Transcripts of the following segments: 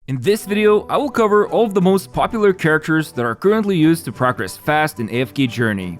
In this video, I will cover all of the most popular characters that are currently used to progress fast in AFK Journey.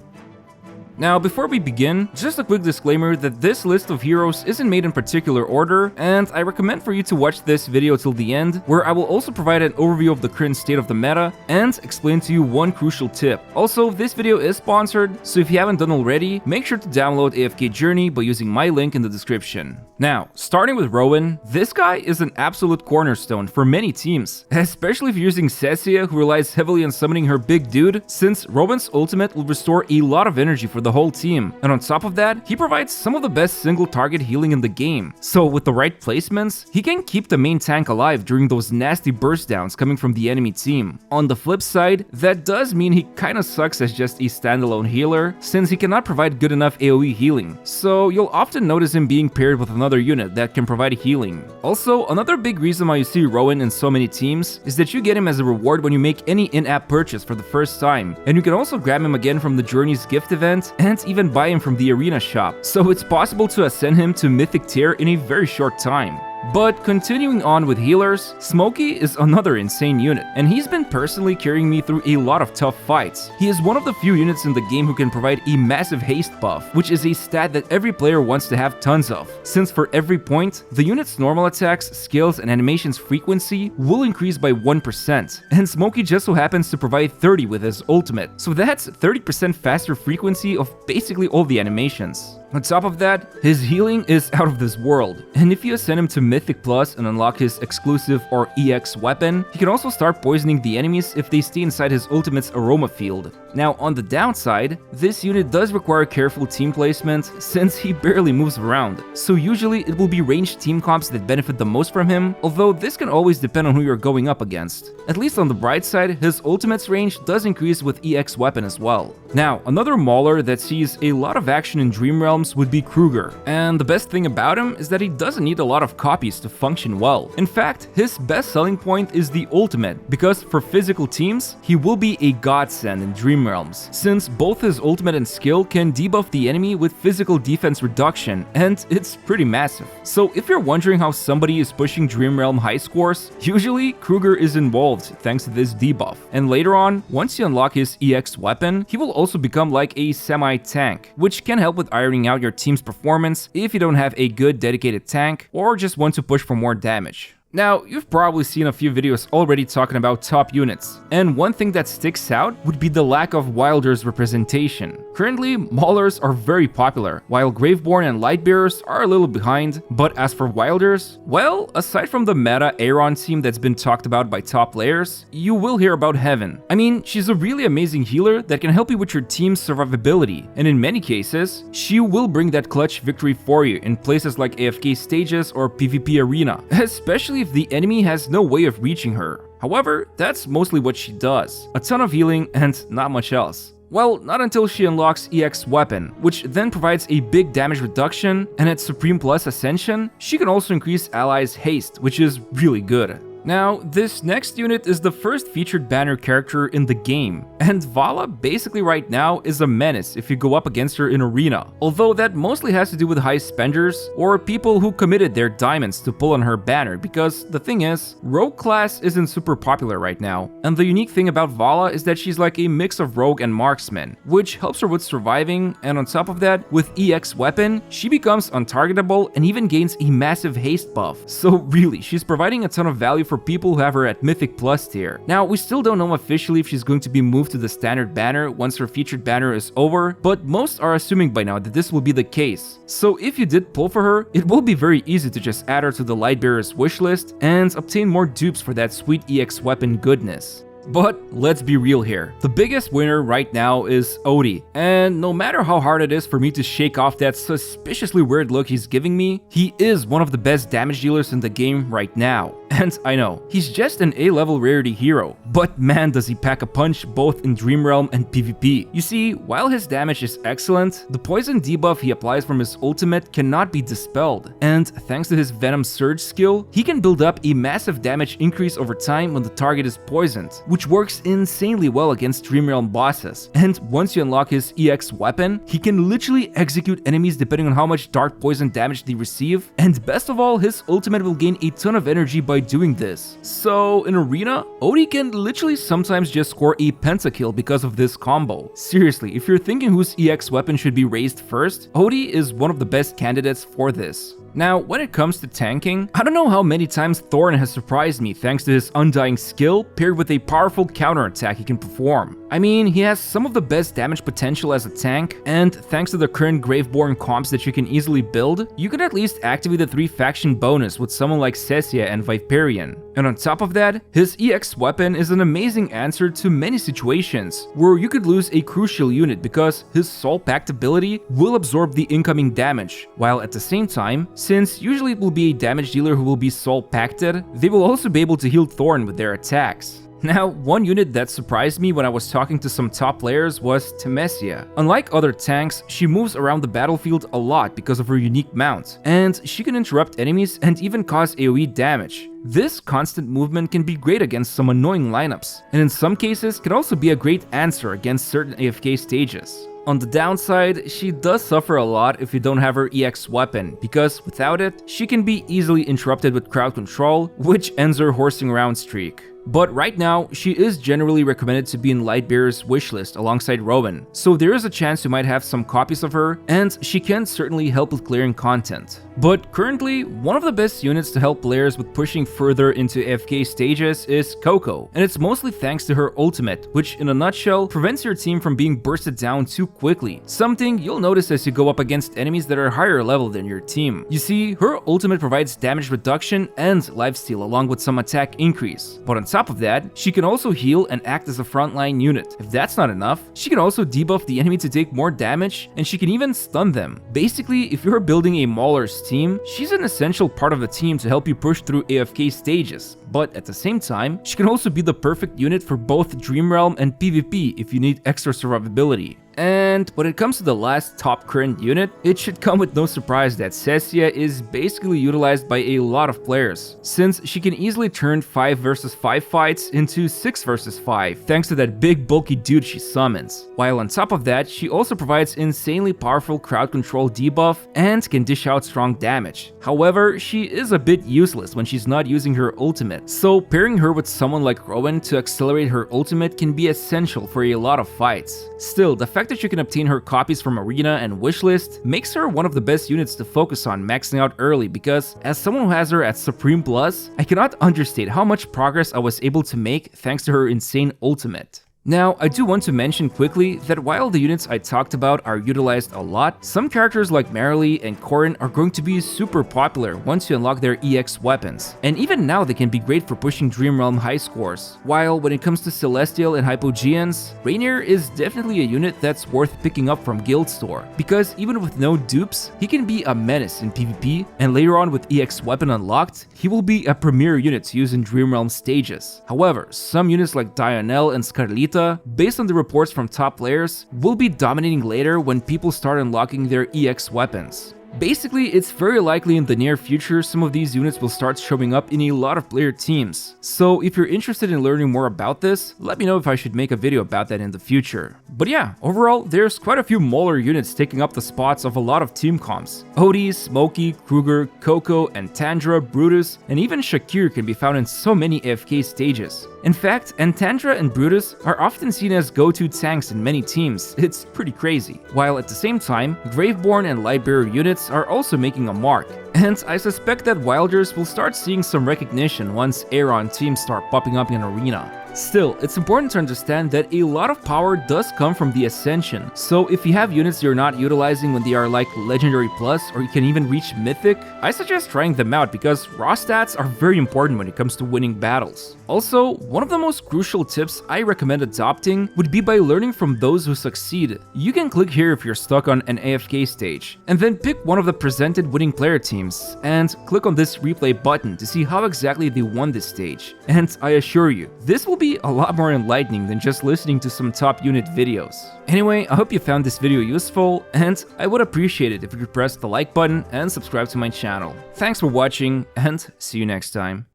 Now, before we begin, just a quick disclaimer that this list of heroes isn't made in particular order, and I recommend for you to watch this video till the end, where I will also provide an overview of the current state of the meta and explain to you one crucial tip. Also, this video is sponsored, so if you haven't done already, make sure to download AFK Journey by using my link in the description. Now, starting with Rowan, this guy is an absolute cornerstone for many teams, especially if you're using Cecia, who relies heavily on summoning her big dude, since Rowan's ultimate will restore a lot of energy for the whole team, and on top of that, he provides some of the best single target healing in the game. So with the right placements, he can keep the main tank alive during those nasty burst downs coming from the enemy team. On the flip side, that does mean he kinda sucks as just a standalone healer, since he cannot provide good enough AoE healing, so you'll often notice him being paired with another unit that can provide healing. Also, another big reason why you see Rowan in so many teams is that you get him as a reward when you make any in-app purchase for the first time, and you can also grab him again from the Journey's gift event and even buy him from the arena shop, so it's possible to ascend him to Mythic tier in a very short time. But continuing on with healers, Smokey is another insane unit, and he's been personally carrying me through a lot of tough fights. He is one of the few units in the game who can provide a massive haste buff, which is a stat that every player wants to have tons of, since for every point, the unit's normal attacks, skills, and animations frequency will increase by 1%, and Smokey just so happens to provide 30 with his ultimate, so that's 30% faster frequency of basically all the animations. On top of that, his healing is out of this world, and if you ascend him to Mythic Plus and unlock his exclusive or EX weapon, he can also start poisoning the enemies if they stay inside his ultimate's aroma field. Now, on the downside, this unit does require careful team placement since he barely moves around, so usually it will be ranged team comps that benefit the most from him, although this can always depend on who you're going up against. At least on the bright side, his ultimate's range does increase with EX weapon as well. Now, another mauler that sees a lot of action in Dream Realms would be Kruger, and the best thing about him is that he doesn't need a lot of copies to function well. In fact, his best selling point is the ultimate, because for physical teams, he will be a godsend in Dream Realms, since both his ultimate and skill can debuff the enemy with physical defense reduction, and it's pretty massive. So if you're wondering how somebody is pushing Dream Realm high scores, usually Kruger is involved thanks to this debuff, and later on, once you unlock his EX weapon, he will also become like a semi-tank, which can help with ironing out your team's performance if you don't have a good dedicated tank or just want to push for more damage. Now, you've probably seen a few videos already talking about top units, and one thing that sticks out would be the lack of Wilders representation. Currently, Maulers are very popular, while Graveborn and Lightbearers are a little behind, but as for Wilders, well, aside from the meta Aaron team that's been talked about by top players, you will hear about Hewynn. I mean, she's a really amazing healer that can help you with your team's survivability, and in many cases, she will bring that clutch victory for you in places like AFK stages or PvP arena, especially if the enemy has no way of reaching her. However, that's mostly what she does. A ton of healing and not much else. Well, not until she unlocks EX weapon, which then provides a big damage reduction, and at Supreme Plus Ascension, she can also increase allies' haste, which is really good. Now, this next unit is the first featured banner character in the game, and Vala basically right now is a menace if you go up against her in arena, although that mostly has to do with high spenders or people who committed their diamonds to pull on her banner, because the thing is, rogue class isn't super popular right now, and the unique thing about Vala is that she's like a mix of rogue and marksman, which helps her with surviving, and on top of that, with EX weapon, she becomes untargetable and even gains a massive haste buff, so really, she's providing a ton of value for people who have her at Mythic Plus tier. Now, we still don't know officially if she's going to be moved to the standard banner once her featured banner is over, but most are assuming by now that this will be the case. So if you did pull for her, it will be very easy to just add her to the Lightbearer's wishlist and obtain more dupes for that sweet EX weapon goodness. But let's be real here. The biggest winner right now is Odie, and no matter how hard it is for me to shake off that suspiciously weird look he's giving me, he is one of the best damage dealers in the game right now. And I know, he's just an A-level rarity hero, but man does he pack a punch both in Dream Realm and PvP. You see, while his damage is excellent, the poison debuff he applies from his ultimate cannot be dispelled, and thanks to his Venom Surge skill, he can build up a massive damage increase over time when the target is poisoned, which works insanely well against Dream Realm bosses. And once you unlock his EX weapon, he can literally execute enemies depending on how much dark poison damage they receive, and best of all, his ultimate will gain a ton of energy by by doing this. So in Arena, Odie can literally sometimes just score a pentakill because of this combo. Seriously, if you're thinking whose EX weapon should be raised first, Odie is one of the best candidates for this. Now, when it comes to tanking, I don't know how many times Thoran has surprised me thanks to his undying skill paired with a powerful counterattack he can perform. I mean, he has some of the best damage potential as a tank, and thanks to the current Graveborn comps that you can easily build, you can at least activate the 3 faction bonus with someone like Cecia and Viperian. And on top of that, his EX weapon is an amazing answer to many situations where you could lose a crucial unit because his Soul Pact ability will absorb the incoming damage, while at the same time, since usually it will be a damage dealer who will be Soul Pacted, they will also be able to heal Thoran with their attacks. Now, one unit that surprised me when I was talking to some top players was Temesia. Unlike other tanks, she moves around the battlefield a lot because of her unique mount, and she can interrupt enemies and even cause AoE damage. This constant movement can be great against some annoying lineups, and in some cases can also be a great answer against certain AFK stages. On the downside, she does suffer a lot if you don't have her EX weapon, because without it, she can be easily interrupted with crowd control, which ends her horsing around streak. But right now, she is generally recommended to be in Lightbearer's wishlist alongside Rowan, so there is a chance you might have some copies of her, and she can certainly help with clearing content. But currently, one of the best units to help players with pushing further into AFK stages is Koko, and it's mostly thanks to her ultimate, which in a nutshell prevents your team from being bursted down too quickly, something you'll notice as you go up against enemies that are higher level than your team. You see, her ultimate provides damage reduction and lifesteal along with some attack increase, but on top of that, she can also heal and act as a frontline unit. If that's not enough, she can also debuff the enemy to take more damage, and she can even stun them. Basically, if you're building a Mauler's team, she's an essential part of the team to help you push through AFK stages. But at the same time, she can also be the perfect unit for both Dream Realm and PvP if you need extra survivability. And when it comes to the last top current unit, it should come with no surprise that Cecia is basically utilized by a lot of players, since she can easily turn 5 versus 5 fights into 6 versus 5 thanks to that big bulky dude she summons. While on top of that, she also provides insanely powerful crowd control debuff and can dish out strong damage. However, she is a bit useless when she's not using her ultimate, so pairing her with someone like Rowan to accelerate her ultimate can be essential for a lot of fights. Still, the fact that you can obtain her copies from Arena and Wishlist makes her one of the best units to focus on maxing out early, because as someone who has her at Supreme Plus, I cannot understate how much progress I was able to make thanks to her insane ultimate. Now, I do want to mention quickly that while the units I talked about are utilized a lot, some characters like Marilee and Corin are going to be super popular once you unlock their EX weapons, and even now they can be great for pushing Dream Realm high scores. While when it comes to Celestial and Hypogeans, Rainier is definitely a unit that's worth picking up from Guild Store, because even with no dupes, he can be a menace in PvP, and later on with EX weapon unlocked, he will be a premier unit to use in Dream Realm stages. However, some units like Dianel and Scarlita, based on the reports from top players, will be dominating later when people start unlocking their EX weapons. Basically, it's very likely in the near future some of these units will start showing up in a lot of player teams. So if you're interested in learning more about this, let me know if I should make a video about that in the future. But yeah, overall, there's quite a few Mauler units taking up the spots of a lot of team comps. Odie, Smokey, Kruger, Koko, Antandra, Brutus, and even Shakir can be found in so many AFK stages. In fact, Antandra and Brutus are often seen as go-to tanks in many teams. It's pretty crazy. While at the same time, Graveborn and Lightbearer units are also making a mark. And I suspect that Wilders will start seeing some recognition once Aeron teams start popping up in Arena. Still, it's important to understand that a lot of power does come from the Ascension, so if you have units you're not utilizing when they are like Legendary Plus or you can even reach Mythic, I suggest trying them out because raw stats are very important when it comes to winning battles. Also, one of the most crucial tips I recommend adopting would be by learning from those who succeed. You can click here if you're stuck on an AFK stage, and then pick one of the presented winning player teams, and click on this replay button to see how exactly they won this stage. And I assure you, this will be a lot more enlightening than just listening to some top unit videos. Anyway, I hope you found this video useful, and I would appreciate it if you could press the like button and subscribe to my channel. Thanks for watching, and see you next time.